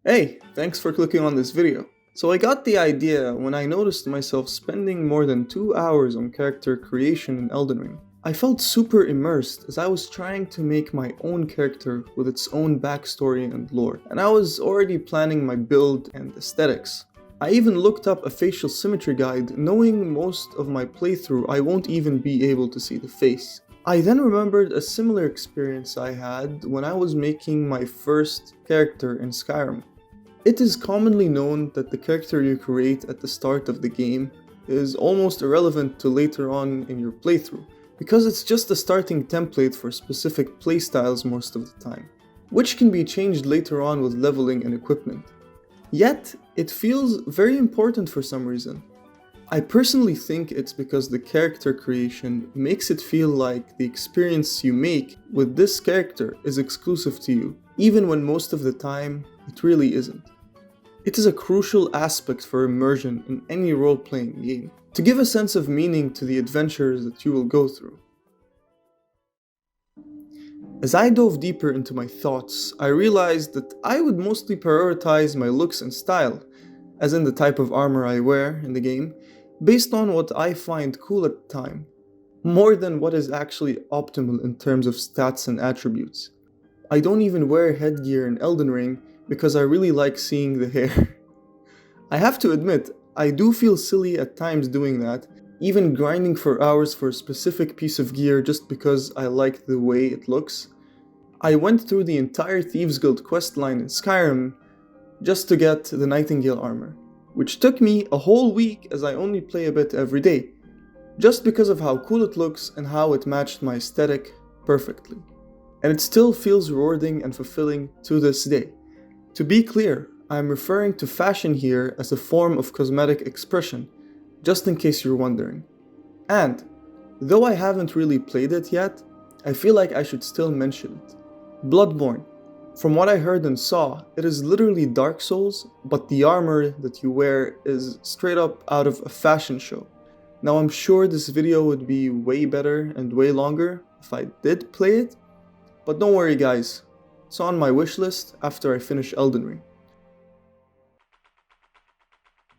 Hey, thanks for clicking on this video. So I got the idea when I noticed myself spending more than 2 hours on character creation in Elden Ring. I felt super immersed as I was trying to make my own character with its own backstory and lore, and I was already planning my build and aesthetics. I even looked up a facial symmetry guide, knowing most of my playthrough I won't even be able to see the face. I then remembered a similar experience I had when I was making my first character in Skyrim. It is commonly known that the character you create at the start of the game is almost irrelevant to later on in your playthrough, because it's just a starting template for specific playstyles most of the time, which can be changed later on with leveling and equipment. Yet, it feels very important for some reason. I personally think it's because the character creation makes it feel like the experience you make with this character is exclusive to you, even when most of the time it really isn't. It is a crucial aspect for immersion in any role-playing game, to give a sense of meaning to the adventures that you will go through. As I dove deeper into my thoughts, I realized that I would mostly prioritize my looks and style, as in the type of armor I wear in the game, based on what I find cool at the time, more than what is actually optimal in terms of stats and attributes. I don't even wear headgear in Elden Ring because I really like seeing the hair. I have to admit, I do feel silly at times doing that, even grinding for hours for a specific piece of gear just because I like the way it looks. I went through the entire Thieves Guild questline in Skyrim just to get the Nightingale armor, which took me a whole week as I only play a bit every day, just because of how cool it looks and how it matched my aesthetic perfectly. And it still feels rewarding and fulfilling to this day. To be clear, I am referring to fashion here as a form of cosmetic expression, just in case you're wondering. And, though I haven't really played it yet, I feel like I should still mention it. Bloodborn. From what I heard and saw, it is literally Dark Souls, but the armor that you wear is straight up out of a fashion show. Now I'm sure this video would be way better and way longer if I did play it, but don't worry guys, it's on my wish list after I finish Elden Ring.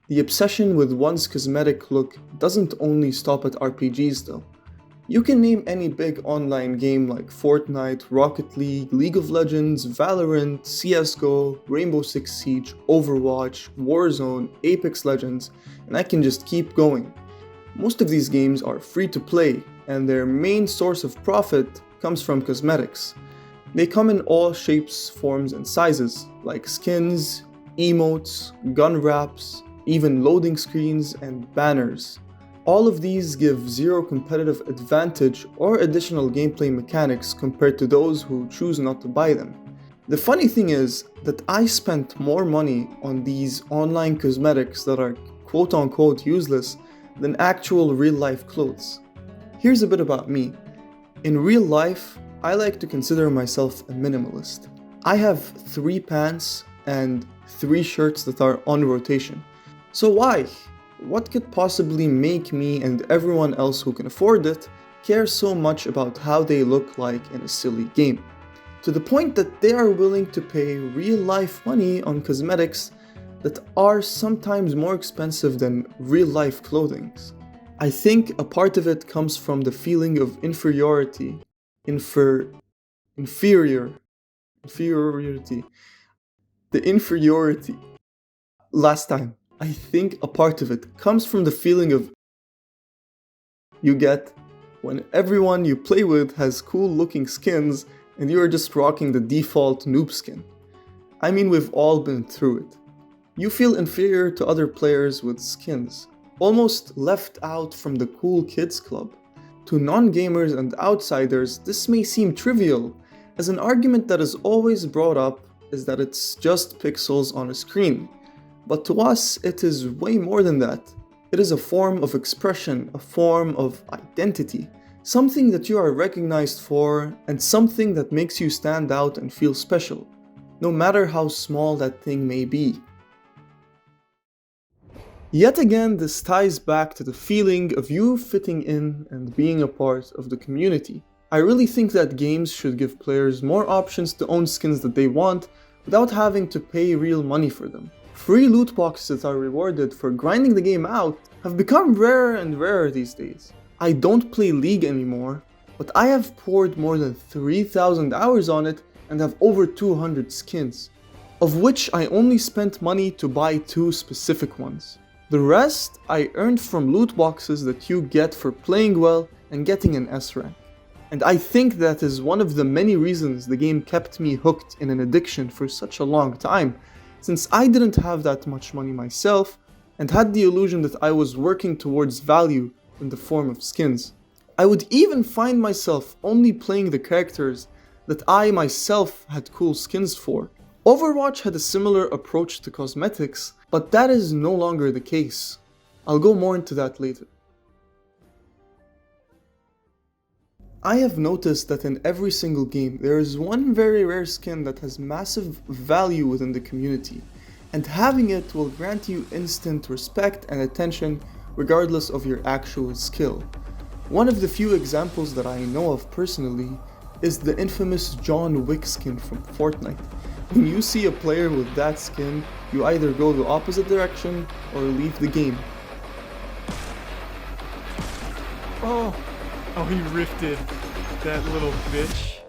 The obsession with one's cosmetic look doesn't only stop at RPGs though. You can name any big online game like Fortnite, Rocket League, League of Legends, Valorant, CSGO, Rainbow Six Siege, Overwatch, Warzone, Apex Legends, and I can just keep going. Most of these games are free to play, and their main source of profit comes from cosmetics. They come in all shapes, forms, and sizes, like skins, emotes, gun wraps, even loading screens and banners. All of these give zero competitive advantage or additional gameplay mechanics compared to those who choose not to buy them. The funny thing is that I spent more money on these online cosmetics that are quote-unquote useless than actual real-life clothes. Here's a bit about me. In real life, I like to consider myself a minimalist. I have 3 pants and 3 shirts that are on rotation. So why? What could possibly make me and everyone else who can afford it care so much about how they look like in a silly game? To the point that they are willing to pay real-life money on cosmetics that are sometimes more expensive than real-life clothing. I think a part of it comes from the feeling of inferiority. Inferiority. The inferiority. Last time. I think a part of it comes from the feeling of you get when everyone you play with has cool looking skins and you are just rocking the default noob skin. I mean, we've all been through it. You feel inferior to other players with skins, almost left out from the cool kids club. To non-gamers and outsiders, this may seem trivial, as an argument that is always brought up is that it's just pixels on a screen. But to us, it is way more than that. It is a form of expression, a form of identity, something that you are recognized for, and something that makes you stand out and feel special, no matter how small that thing may be. Yet again, this ties back to the feeling of you fitting in and being a part of the community. I really think that games should give players more options to own skins that they want, without having to pay real money for them. Free loot boxes that are rewarded for grinding the game out have become rarer and rarer these days. I don't play League anymore, but I have poured more than 3,000 hours on it and have over 200 skins, of which I only spent money to buy 2 specific ones. The rest I earned from loot boxes that you get for playing well and getting an S rank. And I think that is one of the many reasons the game kept me hooked in an addiction for such a long time, since I didn't have that much money myself and had the illusion that I was working towards value in the form of skins. I would even find myself only playing the characters that I myself had cool skins for. Overwatch had a similar approach to cosmetics, but that is no longer the case. I'll go more into that later. I have noticed that in every single game there is one very rare skin that has massive value within the community, and having it will grant you instant respect and attention regardless of your actual skill. One of the few examples that I know of personally is the infamous John Wick skin from Fortnite. When you see a player with that skin, you either go the opposite direction or leave the game. Oh, he rifted that little bitch.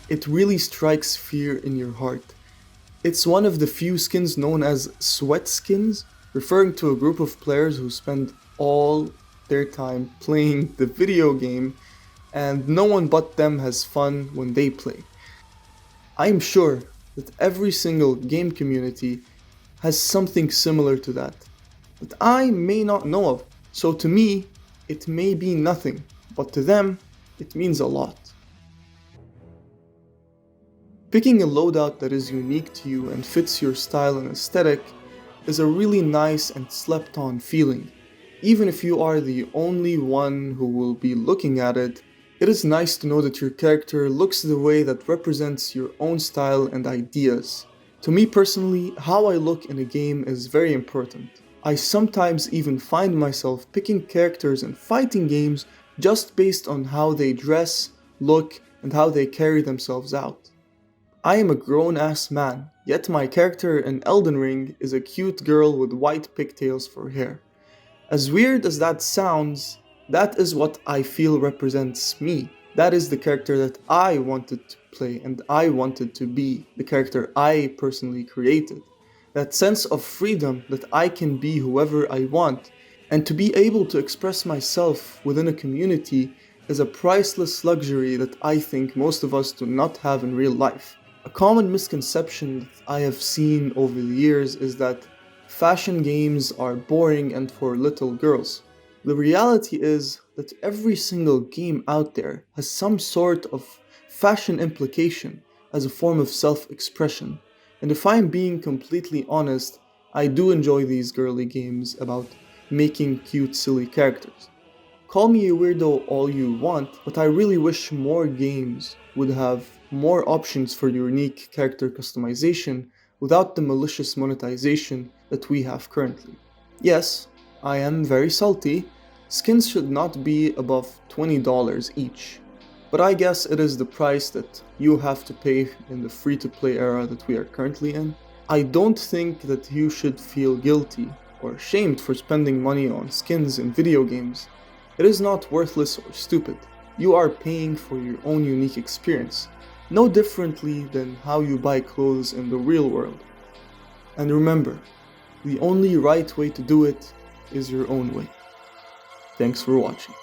It really strikes fear in your heart. It's one of the few skins known as sweat skins, referring to a group of players who spend all their time playing the video game and no one but them has fun when they play. I'm sure that every single game community has something similar to that I may not know of. So to me, it may be nothing, but to them, it means a lot. Picking a loadout that is unique to you and fits your style and aesthetic is a really nice and slept on feeling. Even if you are the only one who will be looking at it, it is nice to know that your character looks the way that represents your own style and ideas. To me personally, how I look in a game is very important. I sometimes even find myself picking characters in fighting games just based on how they dress, look, and how they carry themselves out. I am a grown-ass man, yet my character in Elden Ring is a cute girl with white pigtails for hair. As weird as that sounds, that is what I feel represents me. That is the character that I wanted to play and I wanted to be, the character I personally created. That sense of freedom that I can be whoever I want, and to be able to express myself within a community is a priceless luxury that I think most of us do not have in real life. A common misconception that I have seen over the years is that fashion games are boring and for little girls. The reality is that every single game out there has some sort of fashion implication as a form of self-expression. And if I'm being completely honest, I do enjoy these girly games about making cute, silly characters. Call me a weirdo all you want, but I really wish more games would have more options for unique character customization without the malicious monetization that we have currently. Yes, I am very salty. Skins should not be above $20 each. But I guess it is the price that you have to pay in the free-to-play era that we are currently in. I don't think that you should feel guilty or ashamed for spending money on skins in video games. It is not worthless or stupid. You are paying for your own unique experience, no differently than how you buy clothes in the real world. And remember, the only right way to do it is your own way. Thanks for watching.